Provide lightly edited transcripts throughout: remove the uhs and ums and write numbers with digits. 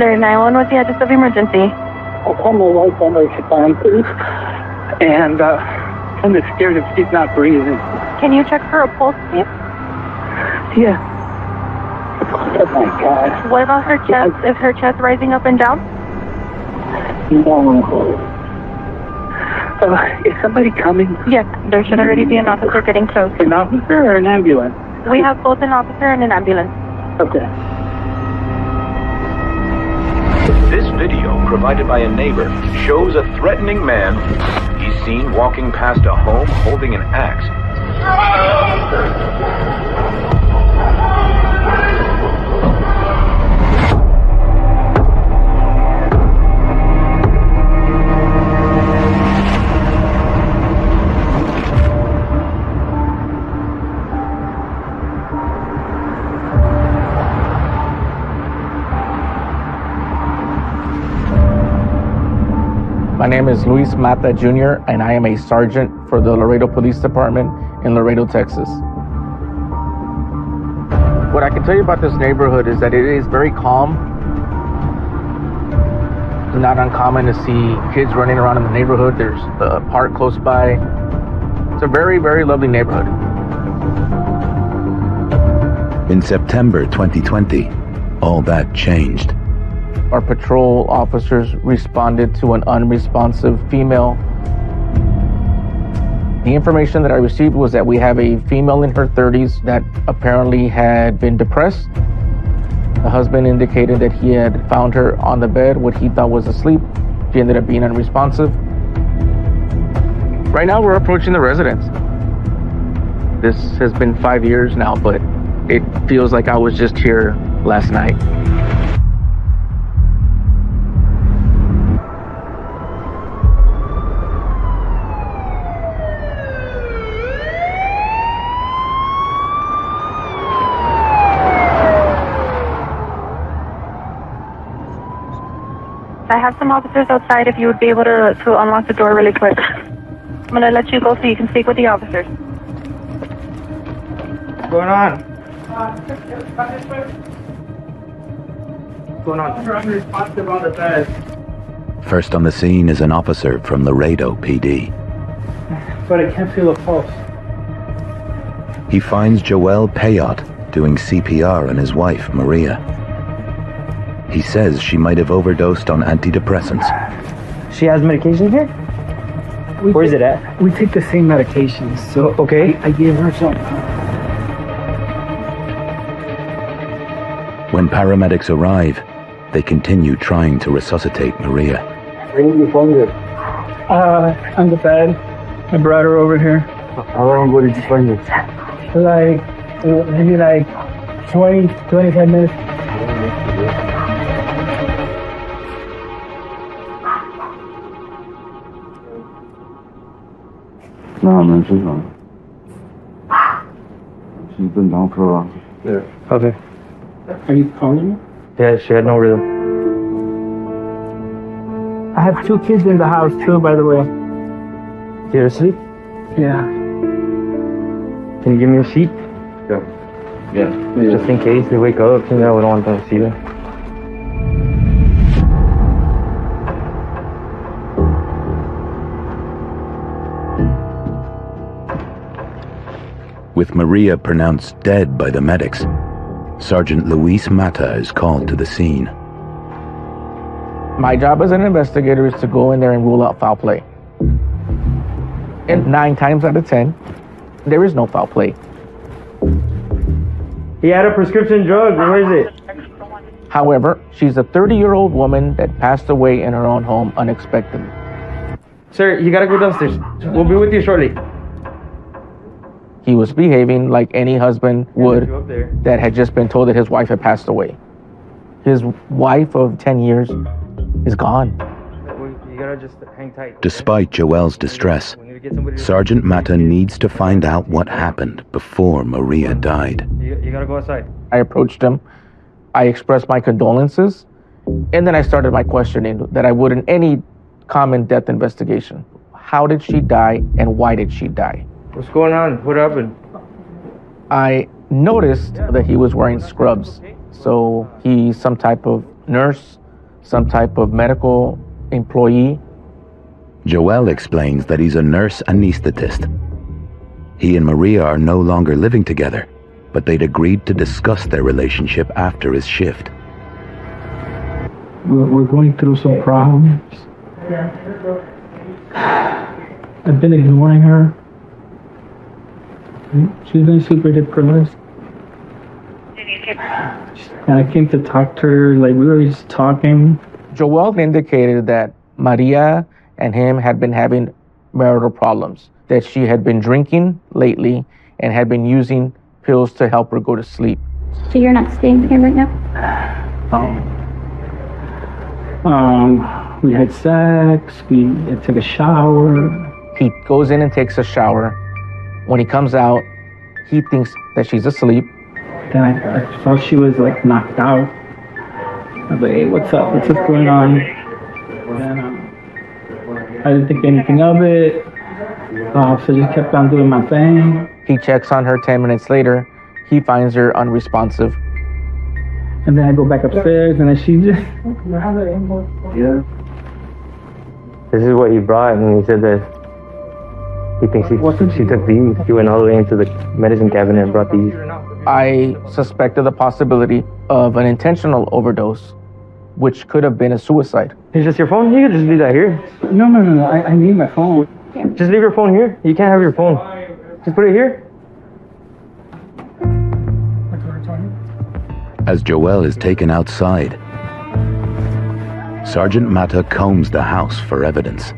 Alert 911, what's the address of emergency? I'll call my wife on her phone, please. And I'm scared if she's not breathing. Can you check for a pulse, please? Yeah. Oh my God. What about her chest? Is her chest rising up and down? No. Is somebody coming? Yes, there should already be an officer getting close. An officer or an ambulance? We have both an officer and an ambulance. Okay. This video, provided by a neighbor, shows a threatening man. He's seen walking past a home holding an axe. My name is Luis Mata Jr., and I am a sergeant for the Laredo Police Department in Laredo, Texas. What I can tell you about this neighborhood is that it is very calm. It's not uncommon to see kids running around in the neighborhood. There's a park close by. It's a very, very lovely neighborhood. In September 2020, all that changed. Our patrol officers responded to an unresponsive female. The information that I received was that we have a female in her 30s that apparently had been depressed. The husband indicated that he had found her on the bed, what he thought was asleep. She ended up being unresponsive. Right now we're approaching the residence. This has been 5 years now, but it feels like I was just here last night. I have some officers outside if you would be able to unlock the door really quick. I'm going to let you go so you can speak with the officers. What's going on? What's going on? I'm responsive on the bed. First on the scene is an officer from Laredo PD. But I can't feel a pulse. He finds Joel Payot doing CPR on his wife, Maria. He says she might have overdosed on antidepressants. She has medication here? Where is it at? We take the same medications, so Okay. I gave her some. When paramedics arrive, they continue trying to resuscitate Maria. Where did you find her? On the bed. I brought her over here. How long ago did you find her? Maybe 20, 25 minutes. No, man, she's not. She's been down for a while. Yeah. Okay. Are you calling me? Yeah, she had no rhythm. I have 2 kids in the house too, by the way. You asleep? Yeah. Can you give me a sheet? Yeah. Just in case they wake up, we don't want them to see them. With Maria pronounced dead by the medics, Sergeant Luis Mata is called to the scene. My job as an investigator is to go in there and rule out foul play. And 9 times out of 10, there is no foul play. He had a prescription drug. Where is it? However, she's a 30-year-old woman that passed away in her own home unexpectedly. Sir, you gotta go downstairs. We'll be with you shortly. He was behaving like any husband would You up there. that had just been told that his wife had passed away. His wife of 10 years is gone. You gotta just hang tight. Okay? Despite Joel's distress, We need to get somebody to- Sergeant Mata needs to find out what happened before Maria died. You gotta go outside. I approached him. I expressed my condolences, and then I started my questioning that I would in any common death investigation. How did she die, and why did she die? What's going on? What happened? I noticed that he was wearing scrubs, so he's some type of nurse some type of medical employee. Joel explains that he's a nurse anesthetist. He and Maria are no longer living together, but they'd agreed to discuss their relationship after his shift. We're going through some problems. I've been ignoring her. She's been super depressed. And I came to talk to her, like we were just talking. Joel indicated that Maria and him had been having marital problems, that she had been drinking lately and had been using pills to help her go to sleep. So you're not staying here right now? We had sex, we took a shower. He goes in and takes a shower. When he comes out, he thinks that she's asleep. Then I thought she was like knocked out. I was like, hey, what's up? What's going on? And I didn't think anything of it. So I just kept on doing my thing. He checks on her 10 minutes later. He finds her unresponsive. And then I go back upstairs and then she just... Yeah. This is what he brought, and he said that he thinks she took these. He went all the way into the medicine cabinet and brought these. I suspected the possibility of an intentional overdose, which could have been a suicide. Is this your phone? You can just leave that here. No. I need my phone. Just leave your phone here. You can't have your phone. Just put it here. As Joel is taken outside, Sergeant Mata combs the house for evidence.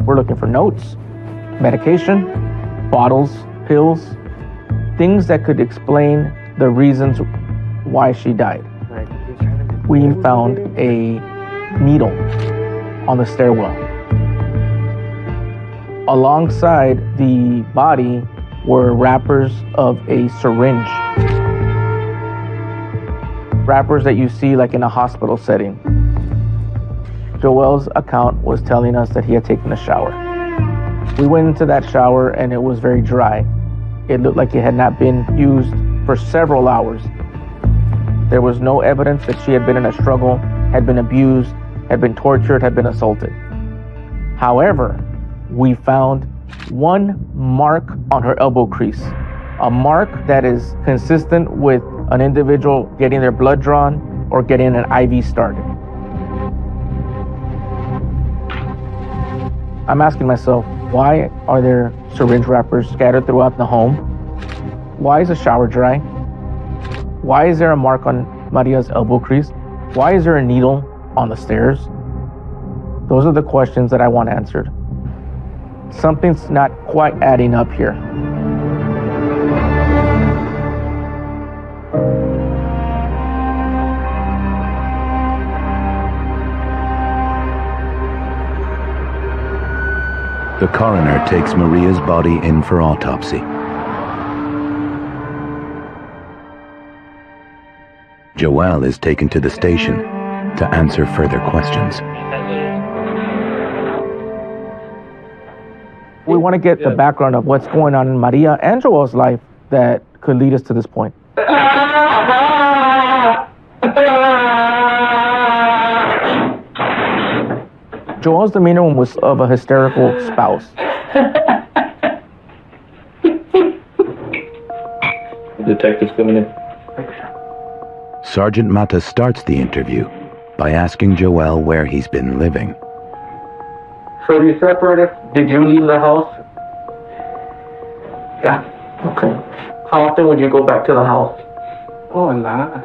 We're looking for notes, medication, bottles, pills, things that could explain the reasons why she died. We found a needle on the stairwell. Alongside the body were wrappers of a syringe. Wrappers that you see like in a hospital setting. Joel's account was telling us that he had taken a shower. We went into that shower and it was very dry. It looked like it had not been used for several hours. There was no evidence that she had been in a struggle, had been abused, had been tortured, had been assaulted. However, we found one mark on her elbow crease, a mark that is consistent with an individual getting their blood drawn or getting an IV started. I'm asking myself, why are there syringe wrappers scattered throughout the home? Why is the shower dry? Why is there a mark on Maria's elbow crease? Why is there a needle on the stairs? Those are the questions that I want answered. Something's not quite adding up here. The coroner takes Maria's body in for autopsy. Joel is taken to the station to answer further questions. We want to get the background of what's going on in Maria and Joel's life that could lead us to this point. Joel's demeanor was of a hysterical spouse. Detective's coming in. Sergeant Mata starts the interview by asking Joel where he's been living. So you separated? Did you leave the house? Yeah. Okay. How often would you go back to the house? Oh, a lot.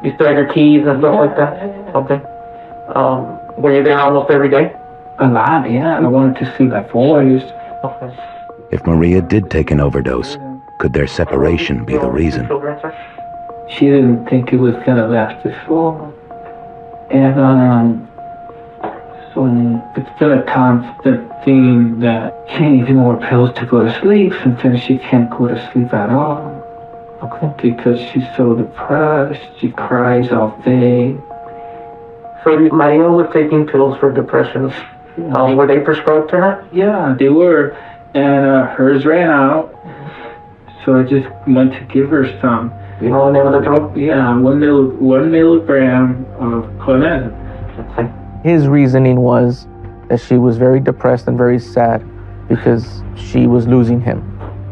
You still had your keys and stuff like that? Okay. Were you there almost every day? A lot, yeah. I wanted to see my boys. Okay. If Maria did take an overdose, could their separation be the reason? Children, sir? She didn't think it was gonna last this long. And so it's been a constant theme that she needs more pills to go to sleep, and then she can't go to sleep at all. Okay. Because she's so depressed, she cries all day. So Maria was taking pills for depression. Were they prescribed to her? Yeah, they were, and hers ran out, so I just went to give her some. You know the name of the drug? Yeah, 1 milligram of Clonazepam. Okay. His reasoning was that she was very depressed and very sad because she was losing him.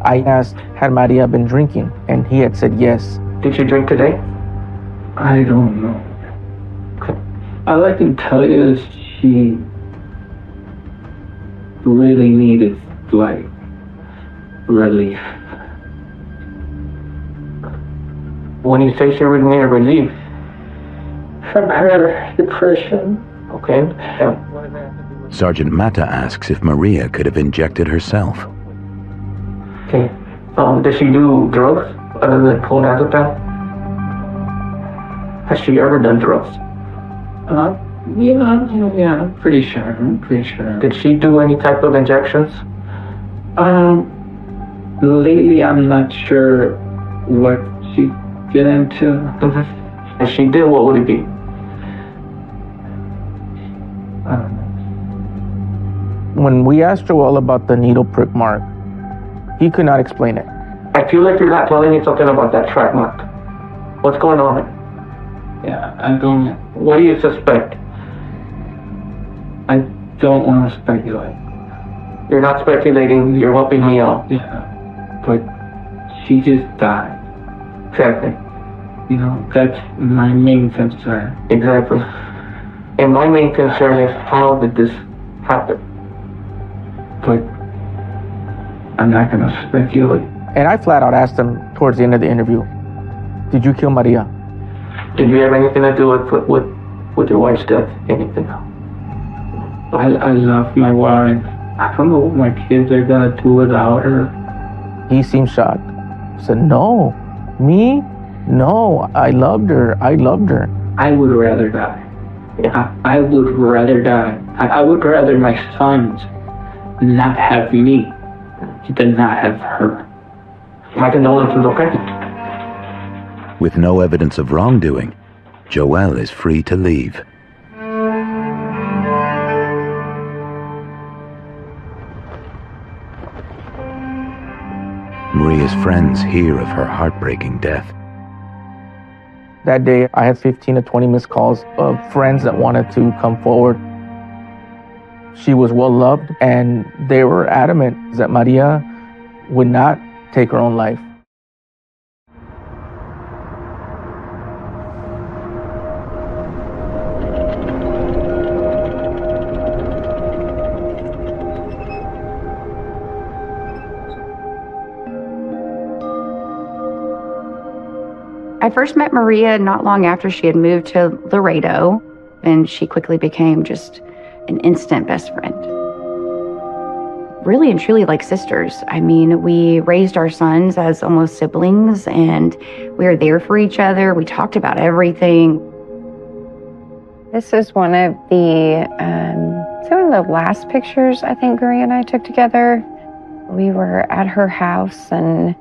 I asked, had Maria been drinking? And he had said yes. Did she drink today? I don't know. All I can tell you is she really needed, like, relief. When you say she really needed relief? From her depression. Okay. Yeah. Sergeant Mata asks if Maria could have injected herself. Okay. Does she do drugs other than clonazepam? Has she ever done drugs? Yeah, I'm pretty sure. Did she do any type of injections? Lately I'm not sure what she get into. Mm-hmm. If she did, what would it be? I don't know. When we asked Joel about the needle prick mark, he could not explain it. I feel like you're not telling me something about that track mark. What's going on? Yeah, I don't. What do you suspect? I don't want to speculate. You're not speculating, you're helping me out. Yeah, but she just died. Exactly. You know, that's my main concern. Exactly. And my main concern is, how did this happen? But I'm not going to speculate. And I flat out asked him towards the end of the interview, did you kill Maria? Did you have anything to do with your wife's death? Anything? I love my wife. I don't know what my kids are going to do without her. He seemed shocked. I said, no. Me? No, I loved her. I would rather die. Yeah. I would rather die. I would rather my sons not have me than not have her. My condolences, okay? With no evidence of wrongdoing, Joel is free to leave. Maria's friends hear of her heartbreaking death. That day, I had 15 to 20 missed calls of friends that wanted to come forward. She was well loved, and they were adamant that Maria would not take her own life. I first met Maria not long after she had moved to Laredo, and she quickly became just an instant best friend. Really and truly like sisters. I mean, we raised our sons as almost siblings, and we were there for each other. We talked about everything. This is one of the last pictures I think Maria and I took together. We were at her house, and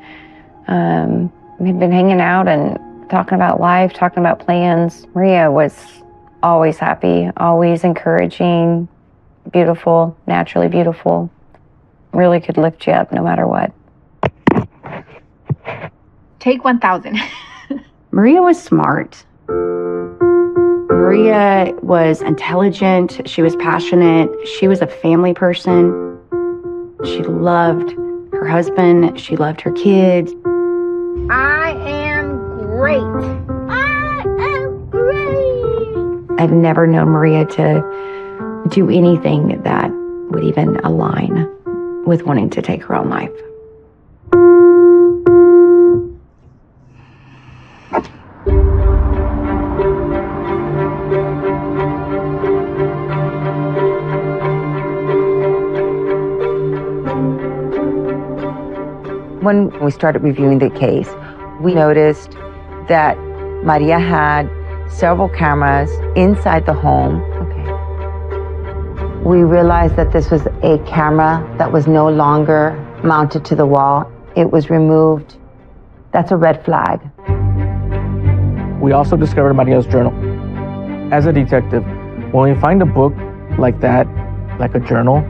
we'd been hanging out and talking about life, talking about plans. Maria was always happy, always encouraging, beautiful, naturally beautiful. Really could lift you up no matter what. Take 1,000. Maria was smart. Maria was intelligent. She was passionate. She was a family person. She loved her husband. She loved her kids. I am great. I am great. I've never known Maria to do anything that would even align with wanting to take her own life. When we started reviewing the case, we noticed that Maria had several cameras inside the home. We realized that this was a camera that was no longer mounted to the wall. It was removed. That's a red flag. We also discovered Maria's journal. As a detective, when we find a book like that, like a journal,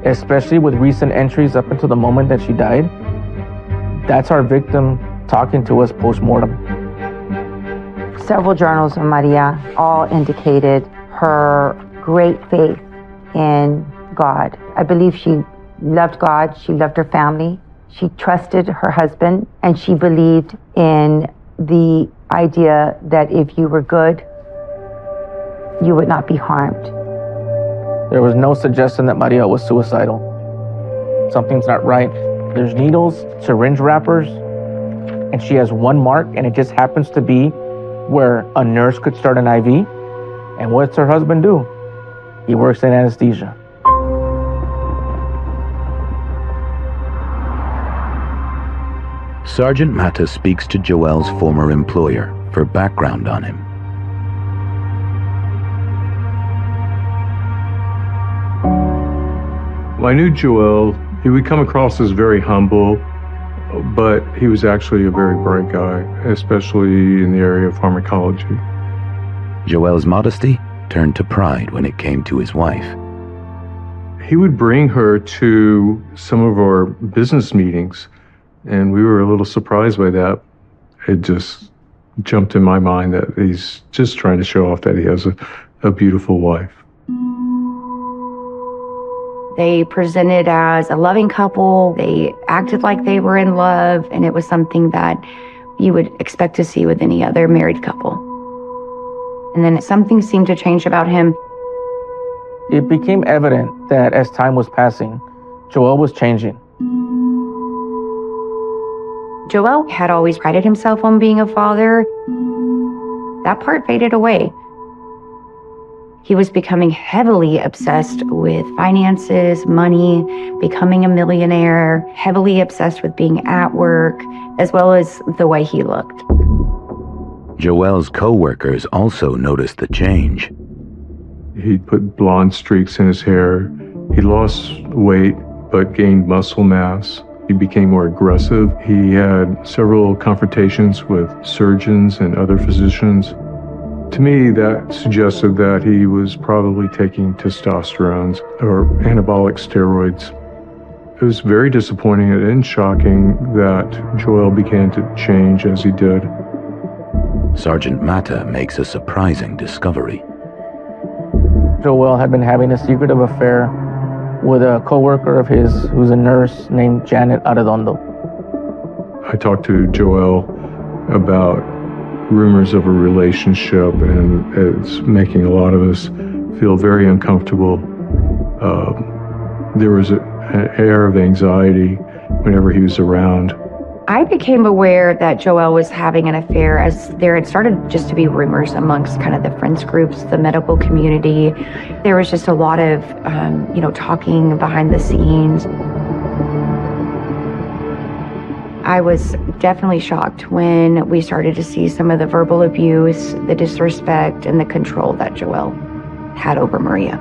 especially with recent entries up until the moment that she died, that's our victim talking to us post-mortem. Several journals of Maria all indicated her great faith in God. I believe she loved God, she loved her family, she trusted her husband, and she believed in the idea that if you were good, you would not be harmed. There was no suggestion that Maria was suicidal. Something's not right. There's needles, syringe wrappers, and she has one mark, and it just happens to be where a nurse could start an IV. And what's her husband do? He works in anesthesia. Sergeant Mata speaks to Joel's former employer for background on him. I knew Joel. He would come across as very humble, but he was actually a very bright guy, especially in the area of pharmacology. Joel's modesty turned to pride when it came to his wife. He would bring her to some of our business meetings, and we were a little surprised by that. It just jumped in my mind that he's just trying to show off that he has a beautiful wife. They presented as a loving couple. They acted like they were in love, and it was something that you would expect to see with any other married couple. And then something seemed to change about him. It became evident that as time was passing, Joel was changing. Joel had always prided himself on being a father. That part faded away. He was becoming heavily obsessed with finances, money, becoming a millionaire, heavily obsessed with being at work, as well as the way he looked. Joel's co-workers also noticed the change. He put blonde streaks in his hair. He lost weight, but gained muscle mass. He became more aggressive. He had several confrontations with surgeons and other physicians. To me, that suggested that he was probably taking testosterone or anabolic steroids. It was very disappointing and shocking that Joel began to change as he did. Sergeant Mata makes a surprising discovery. Joel had been having a secretive affair with a co-worker of his who's a nurse named Janet Arredondo. I talked to Joel about rumors of a relationship, and it's making a lot of us feel very uncomfortable. There was an air of anxiety whenever he was around. I became aware that Joel was having an affair as there had started just to be rumors amongst kind of the friends groups, the medical community. There was just a lot of, talking behind the scenes. I was definitely shocked when we started to see some of the verbal abuse, the disrespect, and the control that Joel had over Maria.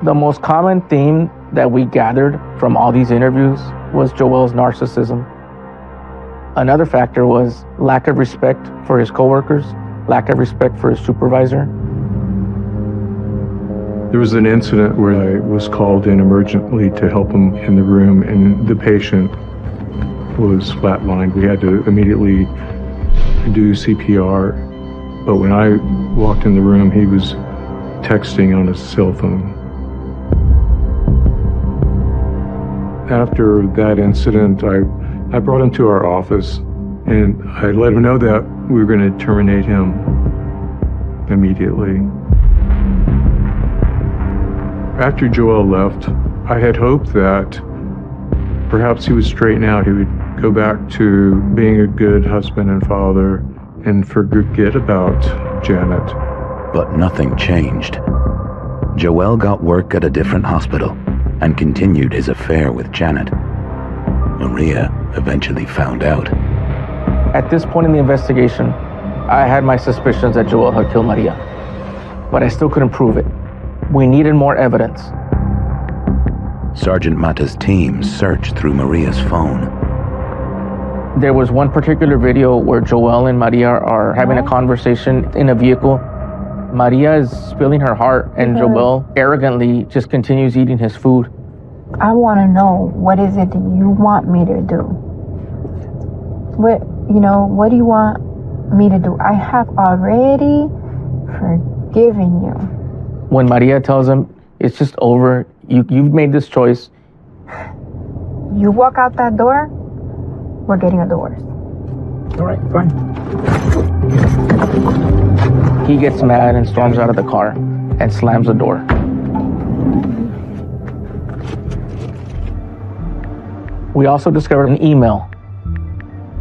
The most common theme that we gathered from all these interviews was Joel's narcissism. Another factor was lack of respect for his coworkers, lack of respect for his supervisor. There was an incident where I was called in emergently to help him in the room, and the patient was flatlined. We had to immediately do CPR, but when I walked in the room, he was texting on his cell phone. After that incident, I brought him to our office, and I let him know that we were going to terminate him immediately. After Joel left, I had hoped that perhaps he would straighten out. He would go back to being a good husband and father and forget about Janet. But nothing changed. Joel got work at a different hospital and continued his affair with Janet. Maria eventually found out. At this point in the investigation, I had my suspicions that Joel had killed Maria, but I still couldn't prove it. We needed more evidence. Sergeant Mata's team searched through Maria's phone. There was one particular video where Joel and Maria are having a conversation in a vehicle. Maria is spilling her heart, and Joel arrogantly just continues eating his food. I want to know, what is it that you want me to do? What do you want me to do? I have already forgiven you. When Maria tells him it's just over, you've made this choice. You walk out that door, we're getting a divorce. All right, fine. He gets mad and storms out of the car and slams the door. We also discovered an email.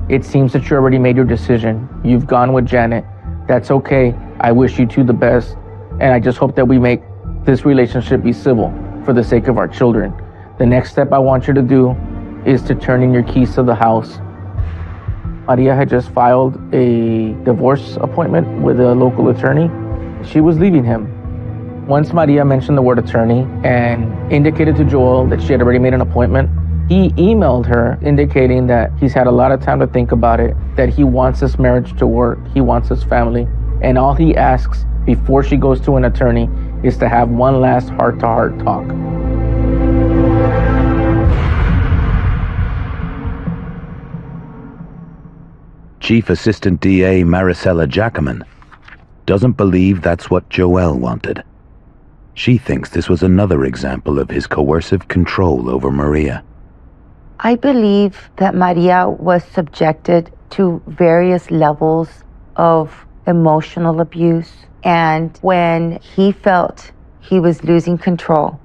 It seems that you already made your decision. You've gone with Janet. That's okay. I wish you two the best. And I just hope that we make this relationship be civil for the sake of our children. The next step I want you to do is to turn in your keys to the house. Maria had just filed a divorce appointment with a local attorney. She was leaving him. Once Maria mentioned the word attorney and indicated to Joel that she had already made an appointment, he emailed her indicating that he's had a lot of time to think about it, that he wants this marriage to work, he wants his family, and all he asks before she goes to an attorney is to have one last heart-to-heart talk. Chief Assistant DA Maricela Jackaman doesn't believe that's what Joel wanted. She thinks this was another example of his coercive control over Maria. I believe that Maria was subjected to various levels of emotional abuse. And when he felt he was losing control,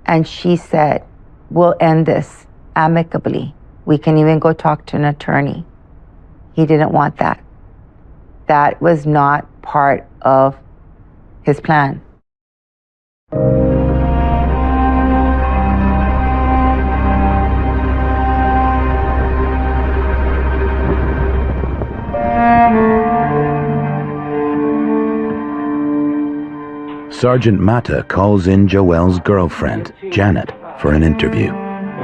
and she said, we'll end this amicably. We can even go talk to an attorney. He didn't want that. That was not part of his plan. Sergeant Mata calls in Joel's girlfriend, Janet, for an interview.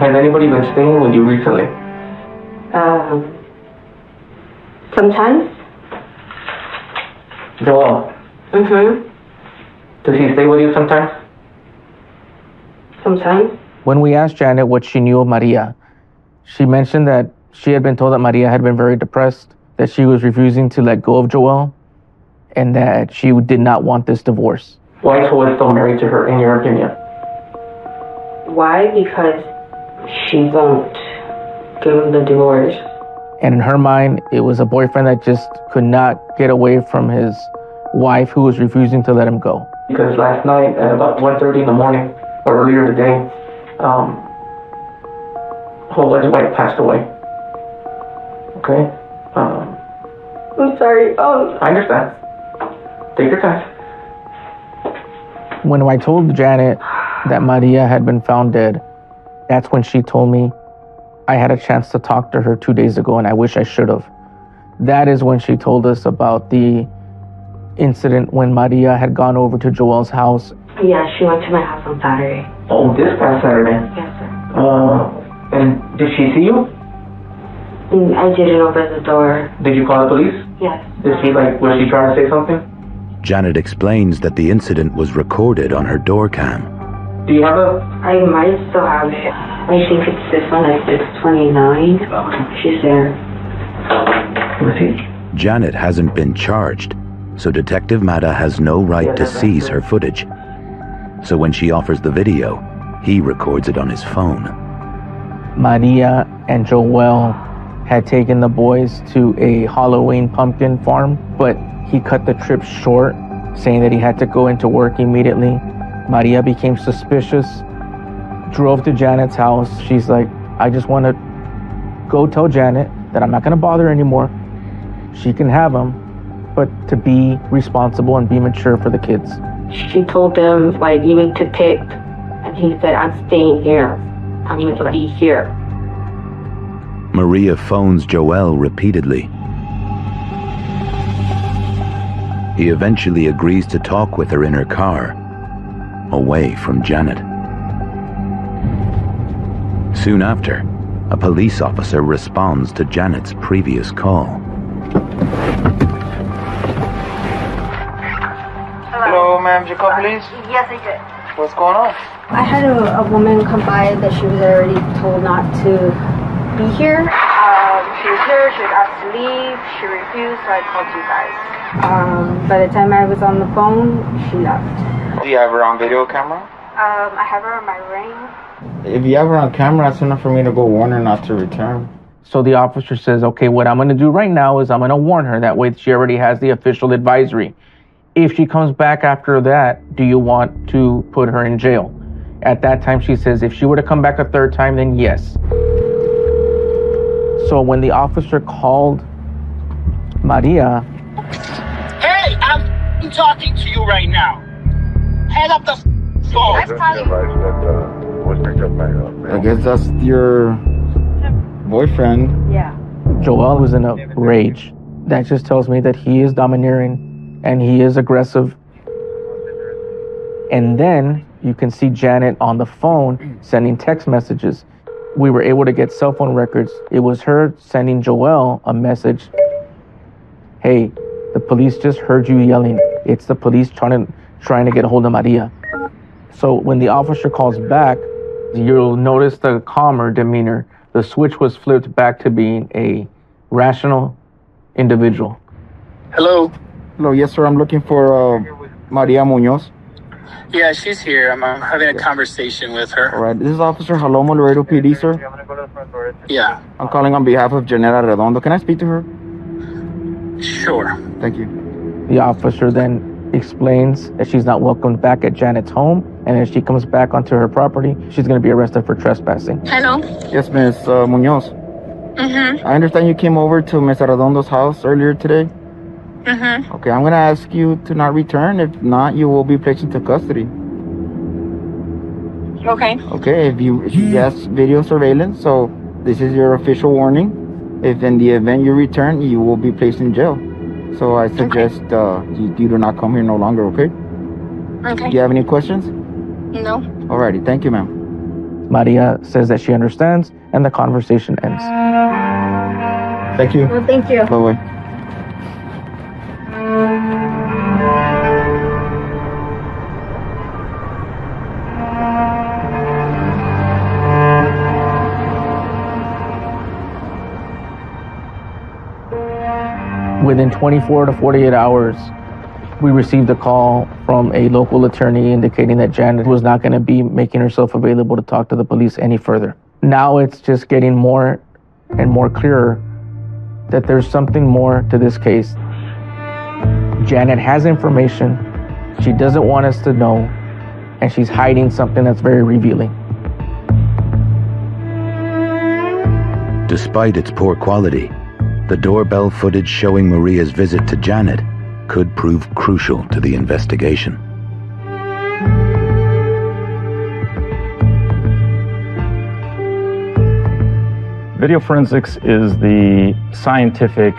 Has anybody been staying with you recently? Sometimes. Joel. Mm-hmm. Does he stay with you sometimes? Sometimes. When we asked Janet what she knew of Maria, she mentioned that she had been told that Maria had been very depressed, that she was refusing to let go of Joel, and that she did not want this divorce. Why is Joel still married to her, in your opinion? Why? Because she won't give him the divorce. And in her mind, it was a boyfriend that just could not get away from his wife who was refusing to let him go. Because last night at about 1:30 in the morning, or earlier today, Joel's wife passed away. Okay? I'm sorry. I understand. Take your time. When I told Janet that Maria had been found dead, that's when she told me I had a chance to talk to her 2 days ago and I wish I should have. That is when she told us about the incident when Maria had gone over to Joel's house. Yeah, she went to my house on Saturday. Oh, this past Saturday? Yes, sir. And did she see you? I didn't open the door. Did you call the police? Yes. Was she trying to say something? Janet explains that the incident was recorded on her door cam. Do you have a... I might still have it. I think it's this one at 629. She's there. Let's see. Janet hasn't been charged, so Detective Mata has no right to seize her footage. So when she offers the video, he records it on his phone. Maria and Joel had taken the boys to a Halloween pumpkin farm, but he cut the trip short, saying that he had to go into work immediately. Maria became suspicious, drove to Janet's house. She's like, I just want to go tell Janet that I'm not going to bother anymore. She can have him, but to be responsible and be mature for the kids. She told them, you need to pick. And he said, I'm staying here. I'm going to be here. Maria phones Joel repeatedly. He eventually agrees to talk with her in her car, away from Janet. Soon after, a police officer responds to Janet's previous call. Hello, ma'am. Did you call police? Yes, I did. What's going on? I had a woman come by that she was already told not to be here. She was here, she was asked to leave, she refused, so I called you guys. By the time I was on the phone, she left. Do you have her on video camera? I have her on my ring. If you have her on camera, that's enough for me to go warn her not to return. So the officer says, okay, what I'm going to do right now is I'm going to warn her. That way she already has the official advisory. If she comes back after that, do you want to put her in jail? At that time, she says, if she were to come back a third time, then yes. So when the officer called Maria... Hey, I'm talking to you right now. Hang up the phone. I guess that's your boyfriend. Yeah. Joel was in a rage. That just tells me that he is domineering and he is aggressive. And then you can see Janet on the phone sending text messages. We were able to get cell phone records. It was her sending Joel a message. Hey, the police just heard you yelling. It's the police trying to get a hold of Maria. So when the officer calls back, you'll notice the calmer demeanor. The switch was flipped back to being a rational individual. Hello? Hello, yes, sir. I'm looking for Maria Munoz. Yeah, she's here. I'm having a conversation with her. All right. This is Officer Jalomo, Laredo PD, sir. Yeah. I'm calling on behalf of Janela Redondo. Can I speak to her? Sure. Thank you. The officer then explains that she's not welcomed back at Janet's home, and if she comes back onto her property, she's going to be arrested for trespassing. Hello? Yes, Miss Munoz. Mm-hmm. I understand you came over to Miss Redondo's house earlier today. Mm-hmm. Okay, I'm going to ask you to not return. If not, you will be placed into custody. Okay. Okay, if you yes, video surveillance, so this is your official warning. If in the event you return, you will be placed in jail. So I suggest you do not come here no longer, okay? Okay. Do you have any questions? No. Alrighty, thank you, ma'am. Maria says that she understands, and the conversation ends. Thank you. Well, thank you. Bye-bye. Within 24 to 48 hours, we received a call from a local attorney indicating that Janet was not going to be making herself available to talk to the police any further. Now it's just getting more and more clearer that there's something more to this case. Janet has information she doesn't want us to know, and she's hiding something that's very revealing. Despite its poor quality, the doorbell footage showing Maria's visit to Janet could prove crucial to the investigation. Video forensics is the scientific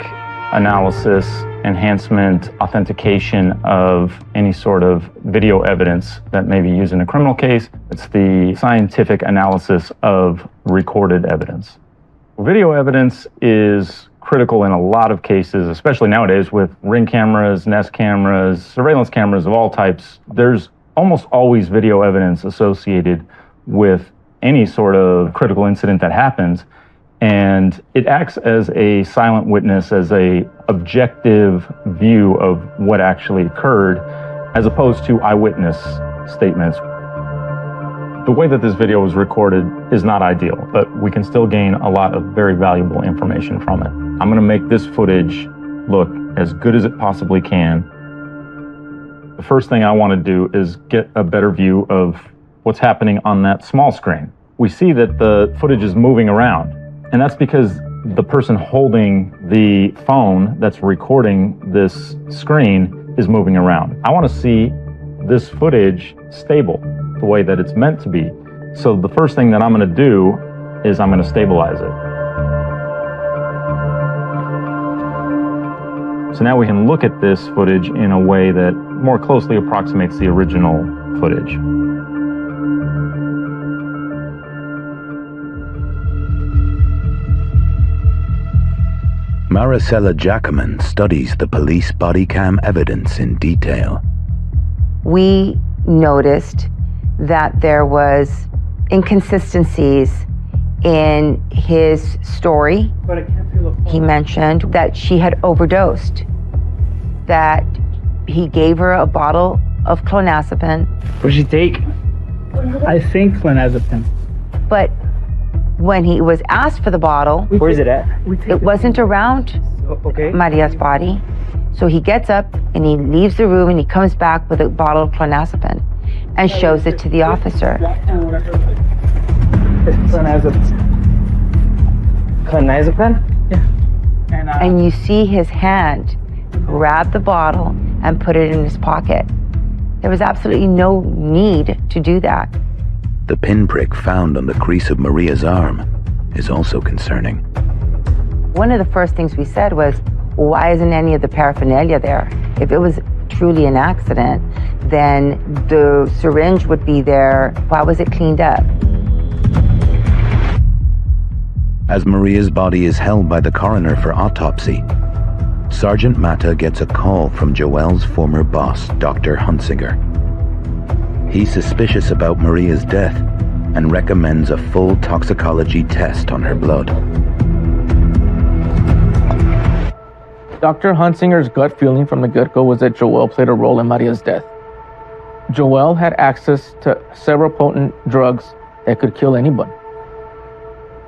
analysis, enhancement, authentication of any sort of video evidence that may be used in a criminal case. It's the scientific analysis of recorded evidence. Video evidence is critical in a lot of cases, especially nowadays with Ring cameras, Nest cameras, surveillance cameras of all types. There's almost always video evidence associated with any sort of critical incident that happens. And it acts as a silent witness, as a objective view of what actually occurred, as opposed to eyewitness statements. The way that this video was recorded is not ideal, but we can still gain a lot of very valuable information from it. I'm going to make this footage look as good as it possibly can. The first thing I want to do is get a better view of what's happening on that small screen. We see that the footage is moving around, and that's because the person holding the phone that's recording this screen is moving around. I want to see this footage stable, the way that it's meant to be. So the first thing that I'm going to do is I'm going to stabilize it. So now we can look at this footage in a way that more closely approximates the original footage. Maricela Jackaman studies the police body cam evidence in detail. We noticed that there was inconsistencies in his story. He mentioned that she had overdosed, that he gave her a bottle of clonazepam. What did she take? I think clonazepam. But when he was asked for the bottle, where is it at? It wasn't around Maria's body. So he gets up and he leaves the room and he comes back with a bottle of clonazepam and shows it to the officer. Clonazepam? Yeah. And you see his hand grab the bottle and put it in his pocket. There was absolutely no need to do that. The pinprick found on the crease of Maria's arm is also concerning. One of the first things we said was, why isn't any of the paraphernalia there? If it was truly an accident, then the syringe would be there. Why was it cleaned up? As Maria's body is held by the coroner for autopsy, Sergeant Mata gets a call from Joelle's former boss, Dr. Hunsinger. He's suspicious about Maria's death and recommends a full toxicology test on her blood. Dr. Hunsinger's gut feeling from the get-go was that Joelle played a role in Maria's death. Joelle had access to several potent drugs that could kill anyone.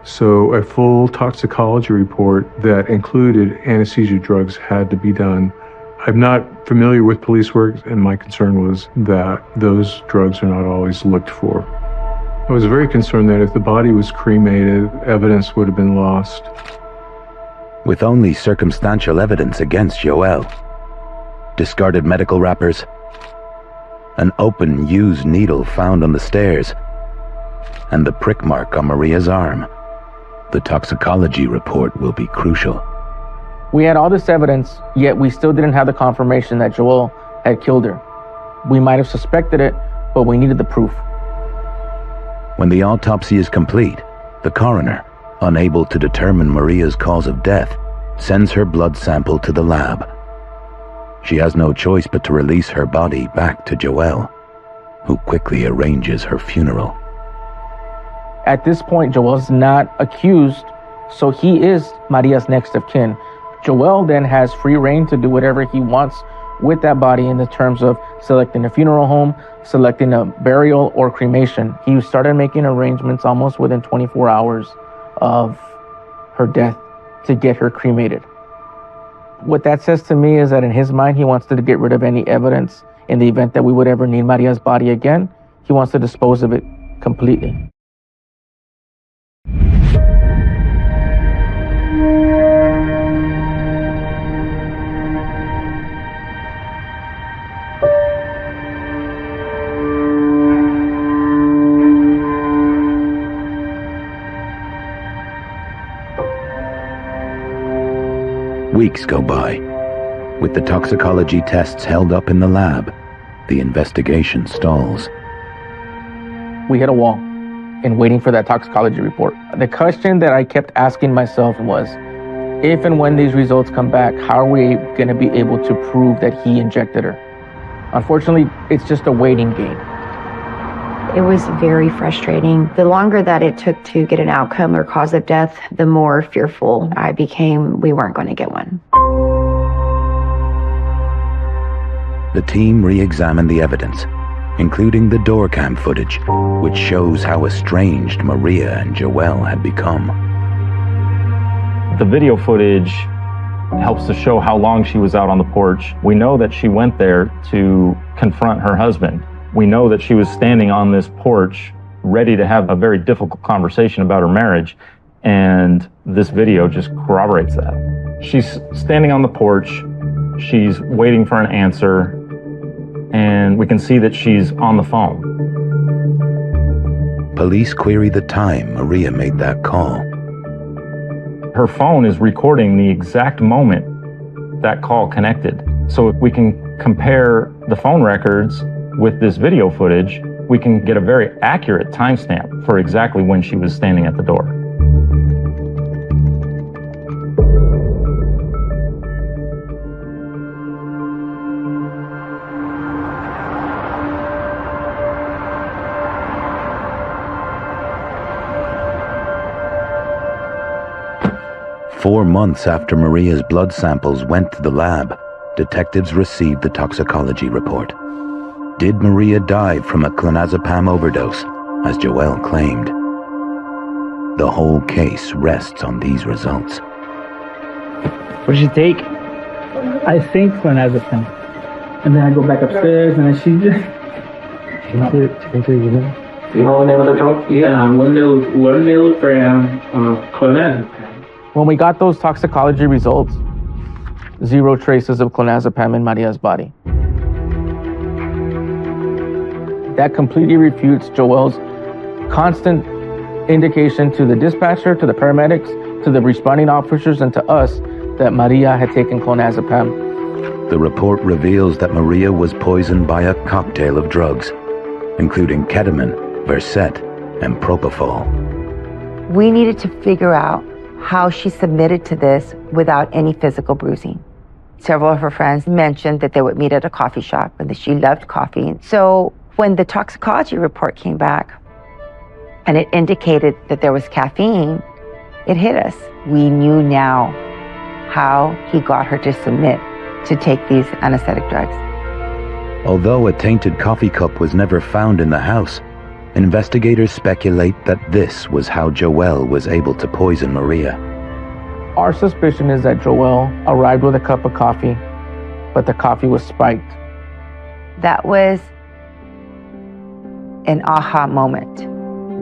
So a full toxicology report that included anesthesia drugs had to be done. I'm not familiar with police work, and my concern was that those drugs are not always looked for. I was very concerned that if the body was cremated, evidence would have been lost. With only circumstantial evidence against Joelle, discarded medical wrappers, an open, used needle found on the stairs, and the prick mark on Maria's arm, the toxicology report will be crucial. We had all this evidence, yet we still didn't have the confirmation that Joelle had killed her. We might have suspected it, but we needed the proof. When the autopsy is complete, the coroner, unable to determine Maria's cause of death, sends her blood sample to the lab. She has no choice but to release her body back to Joelle, who quickly arranges her funeral. At this point, Joelle's not accused, so he is Maria's next of kin. Joelle then has free reign to do whatever he wants with that body in the terms of selecting a funeral home, selecting a burial, or cremation. He started making arrangements almost within 24 hours of her death to get her cremated. What that says to me is that in his mind, he wants to get rid of any evidence in the event that we would ever need Maria's body again. He wants to dispose of it completely. Weeks go by. With the toxicology tests held up in the lab, the investigation stalls. We hit a wall in waiting for that toxicology report. The question that I kept asking myself was, if and when these results come back, how are we going to be able to prove that he injected her? Unfortunately, it's just a waiting game. It was very frustrating. The longer that it took to get an outcome or cause of death, the more fearful I became we weren't going to get one. The team re-examined the evidence, including the door cam footage, which shows how estranged Maria and Joelle had become. The video footage helps to show how long she was out on the porch. We know that she went there to confront her husband. We know that she was standing on this porch ready to have a very difficult conversation about her marriage, and this video just corroborates that. She's standing on the porch, she's waiting for an answer, and we can see that she's on the phone. Police query the time Maria made that call. Her phone is recording the exact moment that call connected. So if we can compare the phone records with this video footage, we can get a very accurate timestamp for exactly when she was standing at the door. 4 months after Maria's blood samples went to the lab, detectives received the toxicology report. Did Maria die from a clonazepam overdose, as Joel claimed? The whole case rests on these results. What did you take? I think clonazepam. And then I go back upstairs and she just... You know the name of the drug? Yeah, 1 milligram clonazepam. When we got those toxicology results, 0 traces of clonazepam in Maria's body. That completely refutes Joel's constant indication to the dispatcher, to the paramedics, to the responding officers, and to us that Maria had taken clonazepam. The report reveals that Maria was poisoned by a cocktail of drugs, including ketamine, Versed, and propofol. We needed to figure out how she submitted to this without any physical bruising. Several of her friends mentioned that they would meet at a coffee shop and that she loved coffee. So when the toxicology report came back and it indicated that there was caffeine, it hit us. We knew now how he got her to submit to take these anesthetic drugs. Although a tainted coffee cup was never found in the house, investigators speculate that this was how Joel was able to poison Maria. Our suspicion is that Joel arrived with a cup of coffee, but the coffee was spiked. That was an aha moment.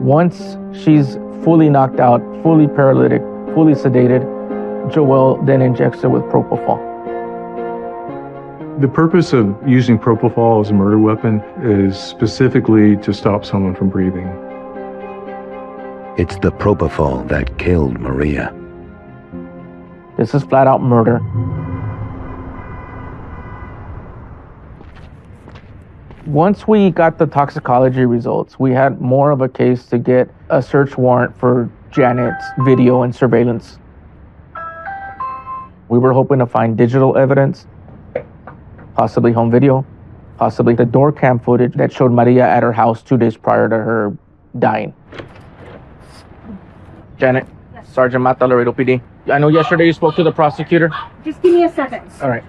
Once she's fully knocked out, fully paralytic, fully sedated, Joel then injects her with propofol. The purpose of using propofol as a murder weapon is specifically to stop someone from breathing. It's the propofol that killed Maria. This is flat out murder. Once we got the toxicology results, we had more of a case to get a search warrant for Janet's video and surveillance. We were hoping to find digital evidence, possibly home video, possibly the door cam footage that showed Maria at her house 2 days prior to her dying. Janet, yes. Sergeant Mata, Laredo PD. I know yesterday you spoke to the prosecutor. Just give me a second. All right.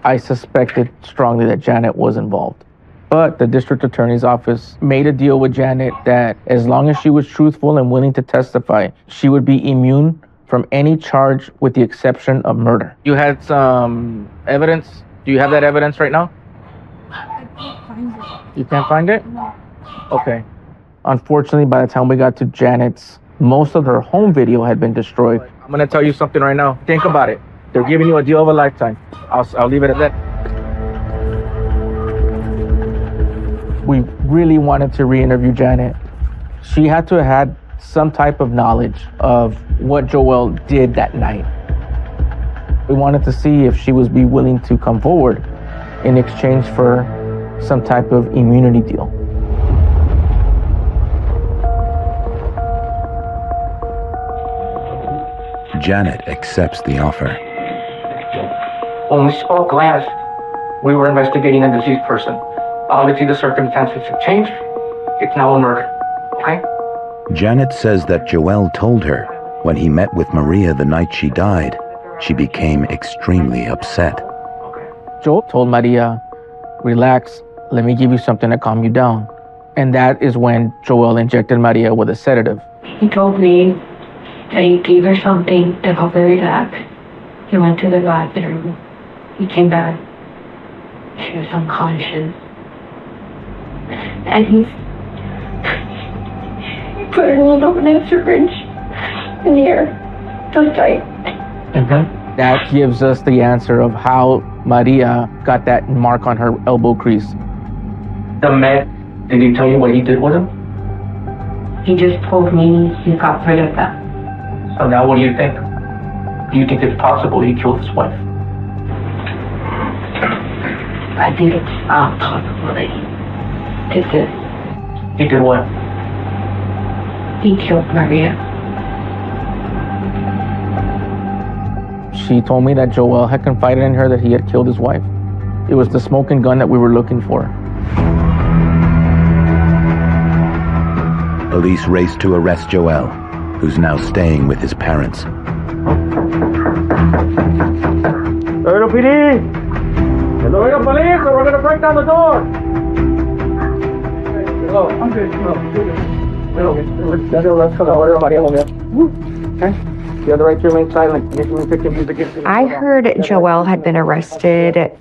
I suspected strongly that Janet was involved. But the district attorney's office made a deal with Janet that as long as she was truthful and willing to testify, she would be immune from any charge with the exception of murder. You had some evidence? Do you have that evidence right now? I can't find it. You can't find it? No. Okay. Unfortunately, by the time we got to Janet's, most of her home video had been destroyed. I'm going to tell you something right now. Think about it. They're giving you a deal of a lifetime. I'll leave it at that. We really wanted to re-interview Janet. She had to have had some type of knowledge of what Joel did that night. We wanted to see if she would be willing to come forward in exchange for some type of immunity deal. Janet accepts the offer. When we spoke last, we were investigating a deceased person. Obviously, the circumstances have changed. It's now a murder, okay? Janet says that Joel told her when he met with Maria the night she died, she became extremely upset. Joel told Maria, relax, let me give you something to calm you down. And that is when Joel injected Maria with a sedative. He told me that he gave her something to help her relax. He went to the bathroom. He came back. She was unconscious. And he put her needle in a syringe in the air. So tight. That gives us the answer of how Maria got that mark on her elbow crease. The man, did he tell you what he did with him? He just told me he got rid of that. So now what do you think? Do you think it's possible he killed his wife? I think it's not possible that he did this. He did what? He killed Maria. She told me that Joel had confided in her that he had killed his wife. It was the smoking gun that we were looking for. Police race to arrest Joel, who's now staying with his parents. Laredo PD! Laredo Police, we're gonna break down the door! Oh, I'm good. Let's go. Okay. You have the right to remain silent. I heard Joelle had been arrested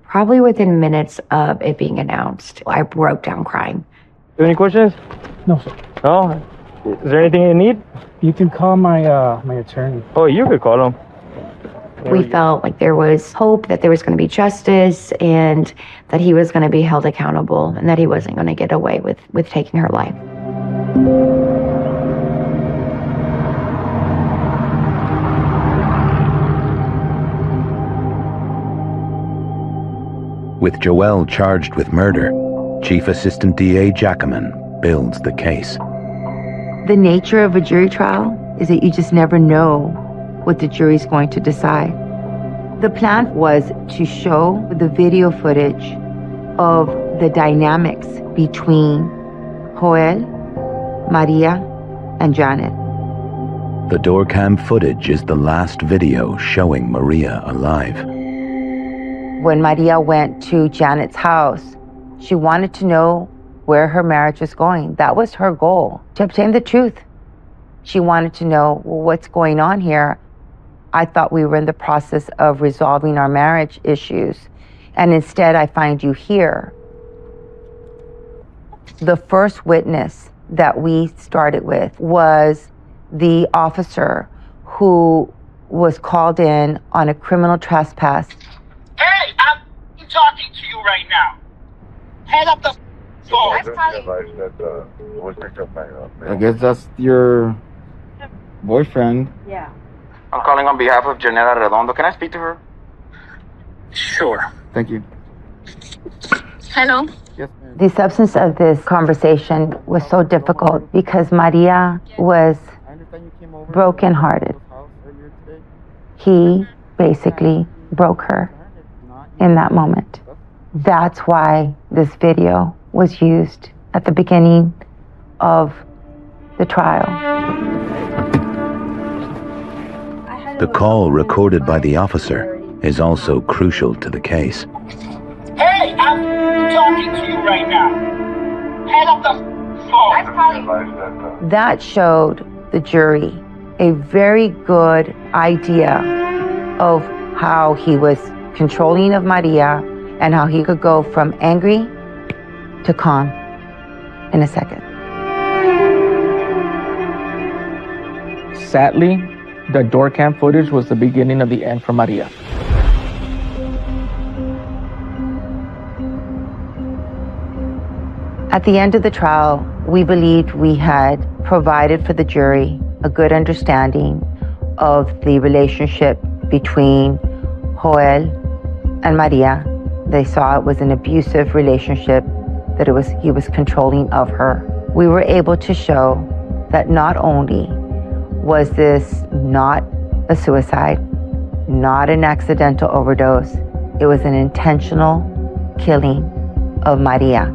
probably within minutes of it being announced. I broke down crying. You have any questions? No, sir. No? Is there anything you need? You can call my my attorney. Oh, you could call him. We felt like there was hope that there was going to be justice and that he was going to be held accountable and that he wasn't going to get away with taking her life. With Joelle charged with murder, Chief Assistant DA Jackman builds the case. The nature of a jury trial is that you just never know what the jury's going to decide. The plan was to show the video footage of the dynamics between Joel, Maria, and Janet. The door cam footage is the last video showing Maria alive. When Maria went to Janet's house, she wanted to know where her marriage was going. That was her goal, to obtain the truth. She wanted to know, well, what's going on here? I thought we were in the process of resolving our marriage issues, and instead I find you here. The first witness that we started with was the officer who was called in on a criminal trespass. Hey, I'm talking to you right now. Head up the phone. I guess that's your boyfriend. Yeah. I'm calling on behalf of Janela Redondo. Can I speak to her? Sure. Thank you. Hello. Yes, The substance of this conversation was so difficult because Maria was brokenhearted. He basically broke her in that moment. That's why this video was used at the beginning of the trial. The call recorded by the officer is also crucial to the case. Hey, I'm talking to you right now. Head up the phone. That showed the jury a very good idea of how he was controlling of Maria and how he could go from angry to calm in a second. Sadly, the door cam footage was the beginning of the end for Maria. At the end of the trial, we believed we had provided for the jury a good understanding of the relationship between Joel and Maria. They saw it was an abusive relationship, that he was controlling of her. We were able to show that not only was this not a suicide, not an accidental overdose, it was an intentional killing of Maria.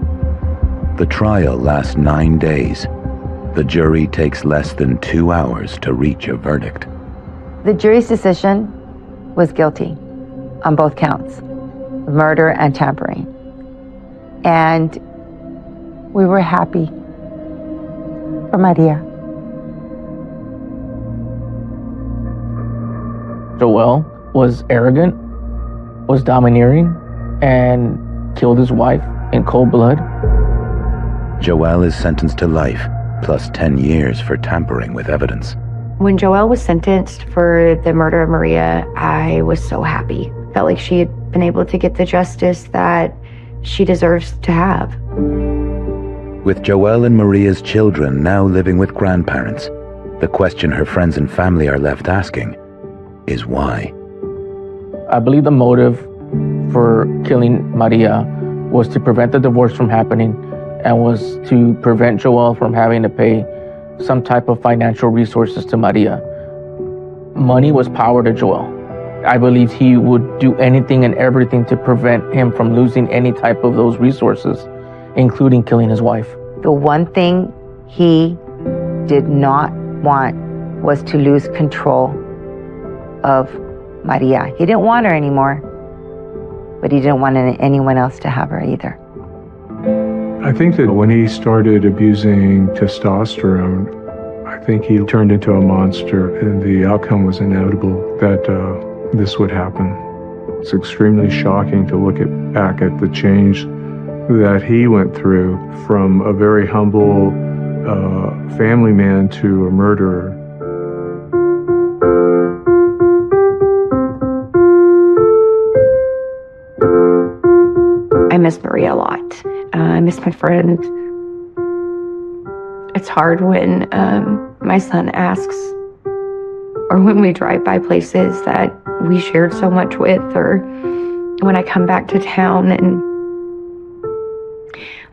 The trial lasts 9 days. The jury takes less than 2 hours to reach a verdict. The jury's decision was guilty on both counts, murder and tampering. And we were happy for Maria. Joel was arrogant, was domineering, and killed his wife in cold blood. Joel is sentenced to life, plus 10 years for tampering with evidence. When Joelle was sentenced for the murder of Maria, I was so happy. Felt like she had been able to get the justice that she deserves to have. With Joelle and Maria's children now living with grandparents, the question her friends and family are left asking is why. I believe the motive for killing Maria was to prevent the divorce from happening and was to prevent Joel from having to pay some type of financial resources to Maria. Money was power to Joel. I believe he would do anything and everything to prevent him from losing any type of those resources, including killing his wife. The one thing he did not want was to lose control of Maria. He didn't want her anymore, but he didn't want anyone else to have her either. I think that when he started abusing testosterone, I think he turned into a monster, and the outcome was inevitable that this would happen. It's extremely shocking to look back at the change that he went through from a very humble family man to a murderer. I miss Maria a lot. I miss my friend. It's hard when my son asks, or when we drive by places that we shared so much with, or when I come back to town,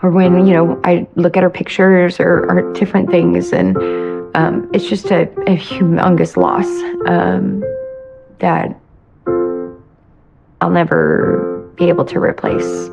or when, I look at our pictures or different things, and it's just a humongous loss that I'll never be able to replace.